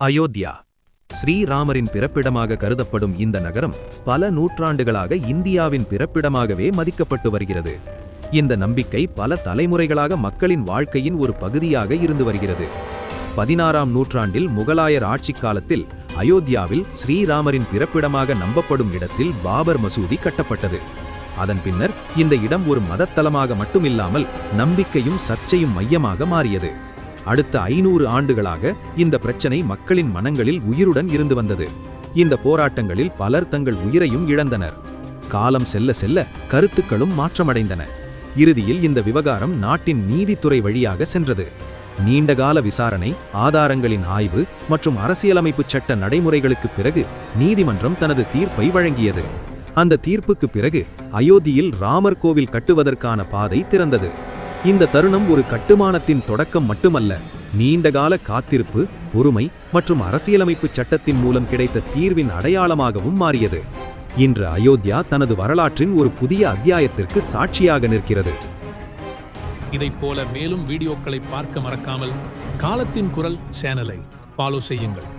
அயோத்தியா ஸ்ரீராமரின் பிறப்பிடமாக கருதப்படும் இந்த நகரம் பல நூற்றாண்டுகளாக இந்தியாவின் பிறப்பிடமாகவே மதிக்கப்பட்டு வருகிறது. இந்த நம்பிக்கை பல தலைமுறைகளாக மக்களின் வாழ்க்கையின் ஒரு பகுதியாக இருந்து வருகிறது. 16ஆம் நூற்றாண்டில் முகலாயர் ஆட்சிக் காலத்தில் அயோத்தியாவில் ஸ்ரீராமரின் பிறப்பிடமாக நம்பப்படும் இடத்தில் பாபர் மசூதி கட்டப்பட்டது. அதன் பின்னர் இந்த இடம் ஒரு மதத்தலமாக மட்டுமில்லாமல் நம்பிக்கையும் சர்ச்சையும் மையமாக மாறியது. அடுத்த 500 ஆண்டுகளாக இந்த பிரச்சனை மக்களின் மனங்களில் உயிருடன் இருந்து வந்தது. இந்த போராட்டங்களில் பலர் தங்கள் உயிரையும் இழந்தனர். காலம் செல்ல செல்ல கருத்துக்களும் மாற்றமடைந்தன. இறுதியில் இந்த விவகாரம் நாட்டின் நீதித்துறை வழியாக சென்றது. நீண்டகால விசாரணை, ஆதாரங்களின் ஆய்வு மற்றும் அரசியலமைப்பு சட்ட நடைமுறைகளுக்கு பிறகு நீதிமன்றம் தனது தீர்ப்பை வழங்கியது. அந்த தீர்ப்புக்கு பிறகு அயோத்தியில் ராமர் கோவில் கட்டுவதற்கான பாதை திறந்தது. இந்த தருணம் ஒரு கட்டுமானத்தின் தொடக்கம் மட்டுமல்ல, நீண்டகால காத்திருப்பு, பொறுமை மற்றும் அரசியலமைப்பு சட்டத்தின் மூலம் கிடைத்த தீர்வின் அடையாளமாகவும் மாறியது. இன்று அயோத்தியா தனது வரலாற்றின் ஒரு புதிய அத்தியாயத்திற்கு சாட்சியாக நிற்கிறது. இதைப் போல மேலும் வீடியோக்களை பார்க்க மறக்காமல் காலத்தின் குரல் சேனலை ஃபாலோ செய்யுங்கள்.